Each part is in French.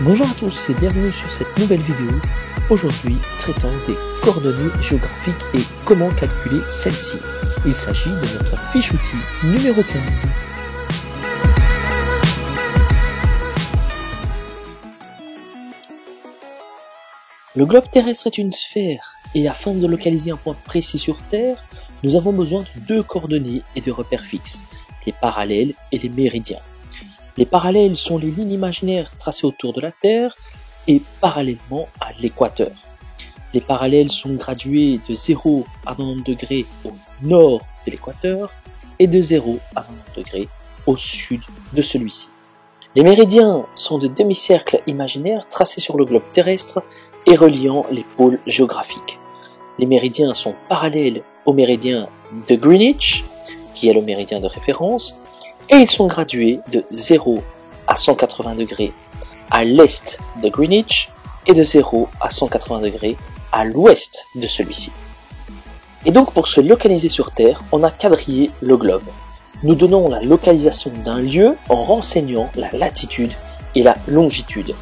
Bonjour à tous et bienvenue sur cette nouvelle vidéo, aujourd'hui traitant des coordonnées géographiques et comment calculer celles-ci. Il s'agit de notre fiche outil numéro 15. Le globe terrestre est une sphère et afin de localiser un point précis sur Terre, nous avons besoin de deux coordonnées et de repères fixes, les parallèles et les méridiens. Les parallèles sont les lignes imaginaires tracées autour de la Terre et parallèlement à l'équateur. Les parallèles sont gradués de 0 à 90 degrés au nord de l'équateur et de 0 à 90 degrés au sud de celui-ci. Les méridiens sont de demi-cercles imaginaires tracés sur le globe terrestre et reliant les pôles géographiques. Les méridiens sont parallèles au méridien de Greenwich, qui est le méridien de référence, et ils sont gradués de 0 à 180 degrés à l'est de Greenwich et de 0 à 180 degrés à l'ouest de celui-ci. Et donc pour se localiser sur Terre, on a quadrillé le globe. Nous donnons la localisation d'un lieu en renseignant la latitude et la longitude.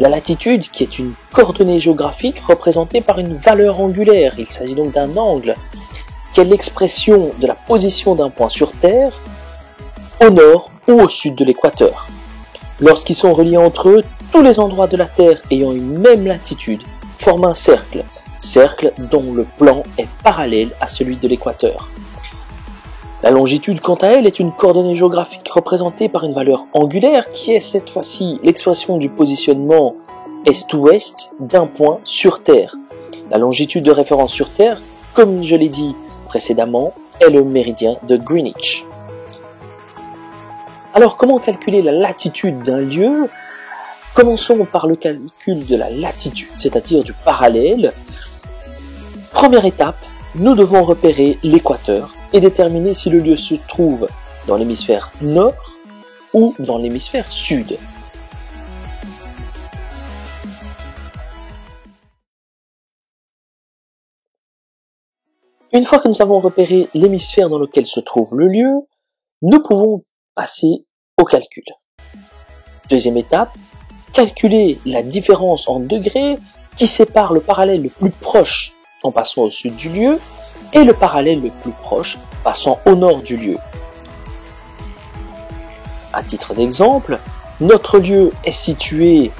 La latitude qui est une coordonnée géographique représentée par une valeur angulaire, il s'agit donc d'un angle, qui est l'expression de la position d'un point sur Terre au nord ou au sud de l'équateur. Lorsqu'ils sont reliés entre eux, tous les endroits de la Terre ayant une même latitude forment un cercle, cercle dont le plan est parallèle à celui de l'équateur. La longitude, quant à elle, est une coordonnée géographique représentée par une valeur angulaire qui est cette fois-ci l'expression du positionnement est-ouest d'un point sur Terre. La longitude de référence sur Terre, comme je l'ai dit précédemment, est le méridien de Greenwich. Alors, comment calculer la latitude d'un lieu? Commençons par le calcul de la latitude, c'est-à-dire du parallèle. Première étape, nous devons repérer l'équateur et déterminer si le lieu se trouve dans l'hémisphère nord ou dans l'hémisphère sud. Une fois que nous avons repéré l'hémisphère dans lequel se trouve le lieu, nous pouvons passer au calcul. Deuxième étape, calculer la différence en degrés qui sépare le parallèle le plus proche en passant au sud du lieu et le parallèle le plus proche passant au nord du lieu. À titre d'exemple, notre lieu est situé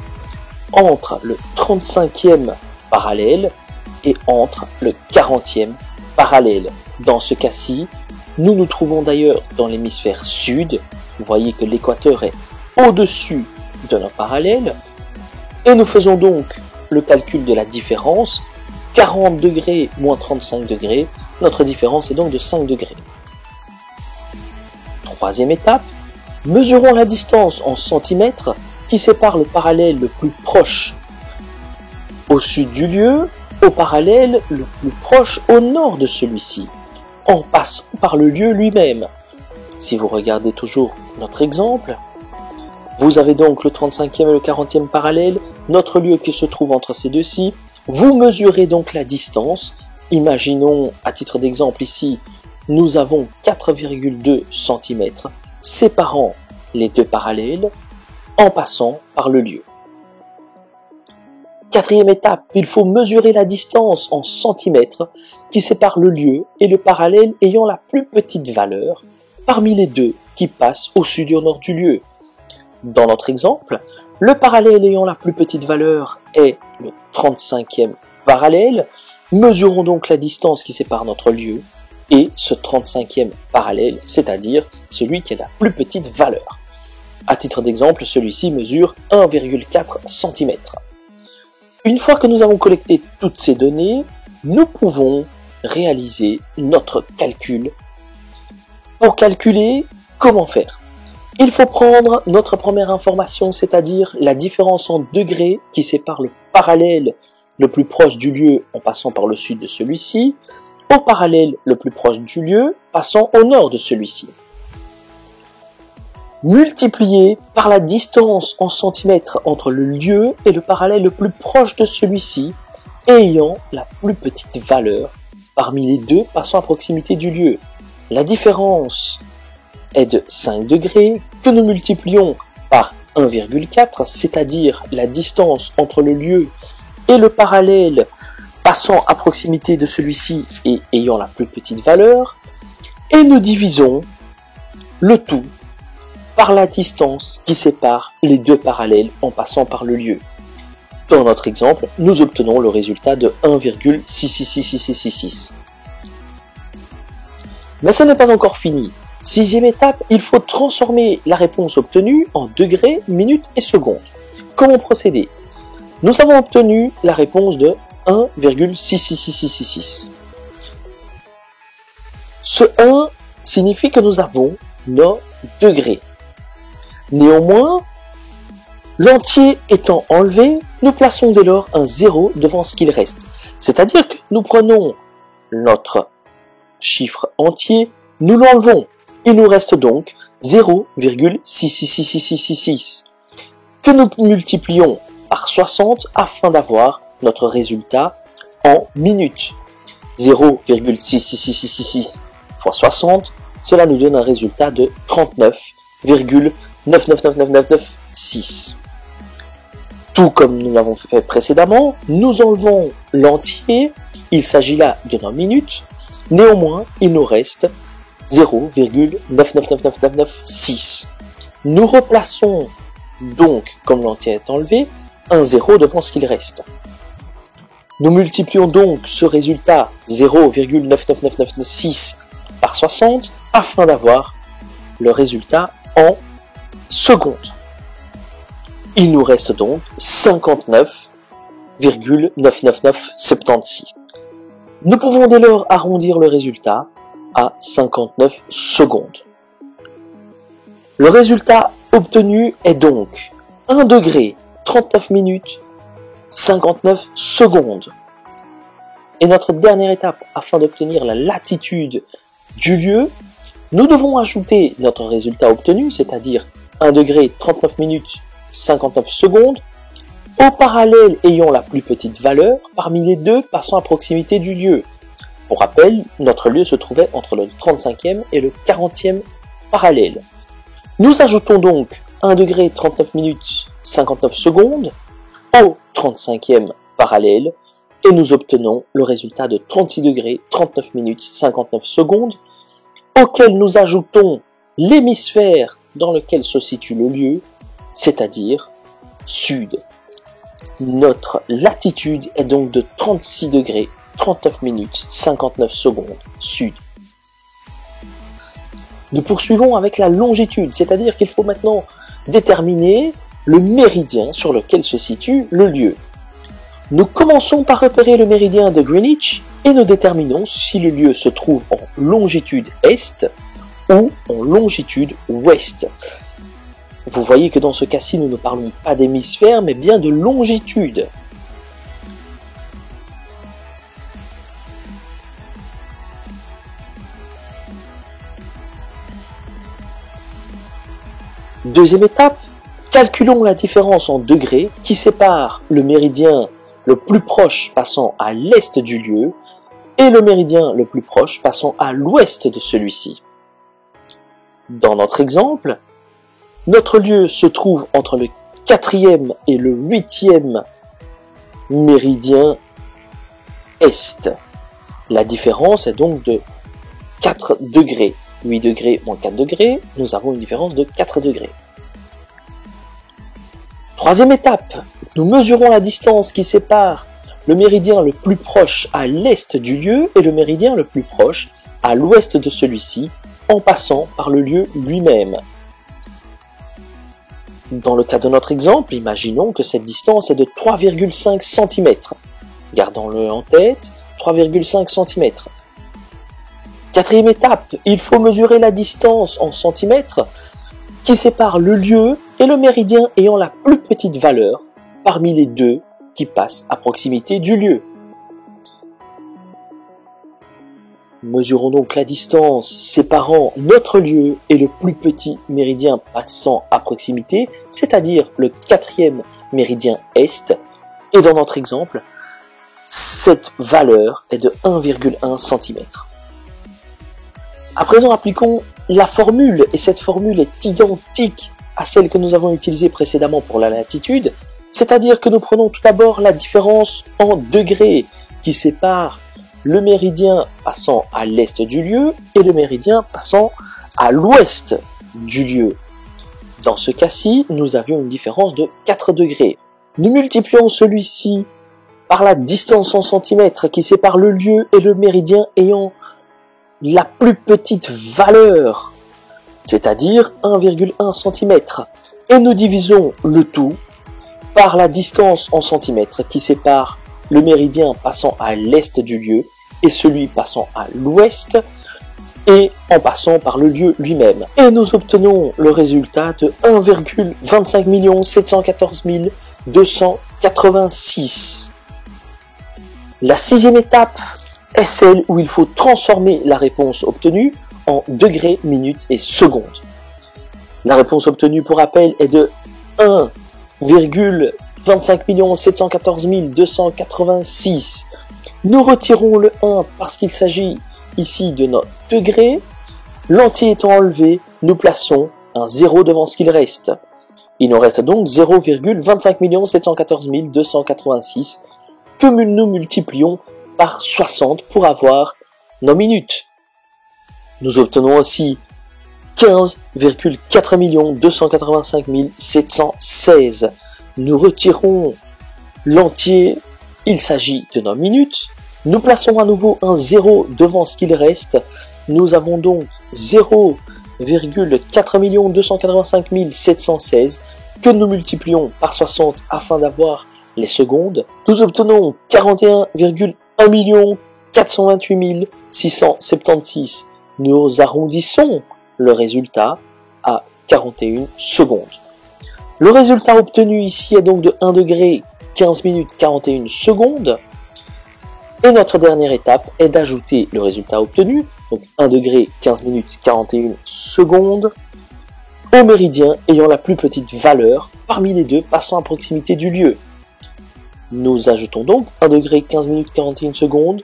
entre le 35e parallèle et entre le 40e parallèle. Dans ce cas-ci, nous nous trouvons d'ailleurs dans l'hémisphère sud. Vous voyez que l'équateur est au-dessus de nos parallèles. Et nous faisons donc le calcul de la différence. 40 degrés moins 35 degrés. Notre différence est donc de 5 degrés. Troisième étape. Mesurons la distance en centimètres qui sépare le parallèle le plus proche au sud du lieu au parallèle le plus proche au nord de celui-ci, en passant par le lieu lui-même. Si vous regardez toujours notre exemple, vous avez donc le 35e et le 40e parallèle, notre lieu qui se trouve entre ces deux-ci. Vous mesurez donc la distance. Imaginons, à titre d'exemple ici, nous avons 4,2 cm séparant les deux parallèles en passant par le lieu. Quatrième étape, il faut mesurer la distance en centimètres qui sépare le lieu et le parallèle ayant la plus petite valeur parmi les deux qui passent au sud et au nord du lieu. Dans notre exemple, le parallèle ayant la plus petite valeur est le 35e parallèle. Mesurons donc la distance qui sépare notre lieu et ce 35e parallèle, c'est-à-dire celui qui a la plus petite valeur. À titre d'exemple, celui-ci mesure 1,4 cm. Une fois que nous avons collecté toutes ces données, nous pouvons réaliser notre calcul. Pour calculer, comment faire? Il faut prendre notre première information, c'est-à-dire la différence en degrés qui sépare le parallèle le plus proche du lieu en passant par le sud de celui-ci, au parallèle le plus proche du lieu passant au nord de celui-ci. Multiplié par la distance en centimètres entre le lieu et le parallèle le plus proche de celui-ci, ayant la plus petite valeur parmi les deux passant à proximité du lieu. La différence est de 5 degrés que nous multiplions par 1,4, c'est-à-dire la distance entre le lieu et le parallèle passant à proximité de celui-ci et ayant la plus petite valeur, et nous divisons le tout par la distance qui sépare les deux parallèles en passant par le lieu. Dans notre exemple, nous obtenons le résultat de 1,666666. Mais ce n'est pas encore fini. Sixième étape, il faut transformer la réponse obtenue en degrés, minutes et secondes. Comment procéder? Nous avons obtenu la réponse de 1,666666. Ce 1 signifie que nous avons nos degrés. Néanmoins, l'entier étant enlevé, nous plaçons dès lors un 0 devant ce qu'il reste. C'est-à-dire que nous prenons notre chiffre entier, nous l'enlevons. Il nous reste donc 0,666666 que nous multiplions par 60 afin d'avoir notre résultat en minutes. 0,666666 fois 60, cela nous donne un résultat de 39,999996. Tout comme nous l'avons fait précédemment, nous enlevons l'entier, il s'agit là de nos minutes, néanmoins il nous reste 0,999996. Nous replaçons donc, comme l'entier est enlevé, un 0 devant ce qu'il reste. Nous multiplions donc ce résultat 0,99996 par 60 afin d'avoir le résultat en secondes. Il nous reste donc 59,99976. Nous pouvons dès lors arrondir le résultat à 59 secondes. Le résultat obtenu est donc 1 degré, 39 minutes, 59 secondes. Et notre dernière étape, afin d'obtenir la latitude du lieu, nous devons ajouter notre résultat obtenu, c'est-à-dire 1 degré, 39 minutes, 59 secondes, au parallèle ayant la plus petite valeur parmi les deux passant à proximité du lieu. Pour rappel, notre lieu se trouvait entre le 35e et le 40e parallèle. Nous ajoutons donc 1 degré, 39 minutes, 59 secondes au 35e parallèle et nous obtenons le résultat de 36 degrés, 39 minutes, 59 secondes auquel nous ajoutons l'hémisphère dans lequel se situe le lieu, c'est-à-dire sud. Notre latitude est donc de 36 degrés, 39 minutes, 59 secondes sud. Nous poursuivons avec la longitude, c'est-à-dire qu'il faut maintenant déterminer le méridien sur lequel se situe le lieu. Nous commençons par repérer le méridien de Greenwich et nous déterminons si le lieu se trouve en longitude est ou en longitude ouest. Vous voyez que dans ce cas-ci, nous ne parlons pas d'hémisphère, mais bien de longitude. Deuxième étape, calculons la différence en degrés qui sépare le méridien le plus proche passant à l'est du lieu et le méridien le plus proche passant à l'ouest de celui-ci. Dans notre exemple, notre lieu se trouve entre le 4e et le 8e méridien est. La différence est donc de 4 degrés. 8 degrés moins 4 degrés, nous avons une différence de 4 degrés. Troisième étape, nous mesurons la distance qui sépare le méridien le plus proche à l'est du lieu et le méridien le plus proche à l'ouest de celui-ci, en passant par le lieu lui-même. Dans le cas de notre exemple, imaginons que cette distance est de 3,5 cm. Gardons-le en tête, 3,5 cm. Quatrième étape, il faut mesurer la distance en centimètres qui sépare le lieu et le méridien ayant la plus petite valeur parmi les deux qui passent à proximité du lieu. Mesurons donc la distance séparant notre lieu et le plus petit méridien passant à proximité, c'est-à-dire le 4e méridien est, et dans notre exemple, cette valeur est de 1,1 cm. À présent, appliquons la formule, et cette formule est identique à celle que nous avons utilisée précédemment pour la latitude, c'est-à-dire que nous prenons tout d'abord la différence en degrés qui sépare le méridien passant à l'est du lieu et le méridien passant à l'ouest du lieu. Dans ce cas-ci, nous avions une différence de 4 degrés. Nous multiplions celui-ci par la distance en centimètres qui sépare le lieu et le méridien ayant la plus petite valeur, c'est-à-dire 1,1 cm. Et nous divisons le tout par la distance en centimètres qui sépare le méridien passant à l'est du lieu et celui passant à l'ouest et en passant par le lieu lui-même. Et nous obtenons le résultat de 1,25 714 286. La sixième étape est celle où il faut transformer la réponse obtenue en degrés, minutes et secondes. La réponse obtenue, pour rappel, est de 1,25 714 286. Nous retirons le 1 parce qu'il s'agit ici de notre degré. L'entier étant enlevé, nous plaçons un 0 devant ce qu'il reste. Il nous reste donc 0,25 714 286 que nous multiplions par 60 pour avoir nos minutes. Nous obtenons aussi 15,4 285 716. Nous retirons l'entier, il s'agit de nos minutes. Nous plaçons à nouveau un 0 devant ce qu'il reste. Nous avons donc 0,4 285 716 que nous multiplions par 60 afin d'avoir les secondes. Nous obtenons 41,1 428 676. Nous arrondissons le résultat à 41 secondes. Le résultat obtenu ici est donc de 1 degré 15 minutes 41 secondes. Et notre dernière étape est d'ajouter le résultat obtenu, donc 1 degré 15 minutes 41 secondes, au méridien ayant la plus petite valeur parmi les deux passant à proximité du lieu. Nous ajoutons donc 1 degré 15 minutes 41 secondes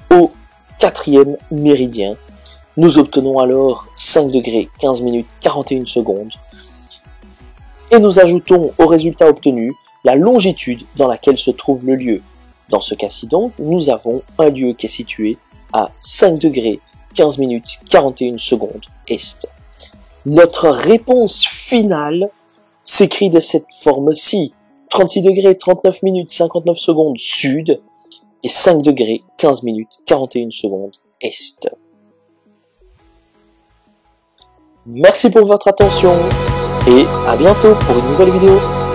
au quatrième méridien. Nous obtenons alors 5 degrés 15 minutes 41 secondes. Et nous ajoutons au résultat obtenu la longitude dans laquelle se trouve le lieu. Dans ce cas-ci donc, nous avons un lieu qui est situé à 5 degrés 15 minutes 41 secondes est. Notre réponse finale s'écrit de cette forme-ci. 36 degrés 39 minutes 59 secondes sud et 5 degrés 15 minutes 41 secondes est. Merci pour votre attention et à bientôt pour une nouvelle vidéo.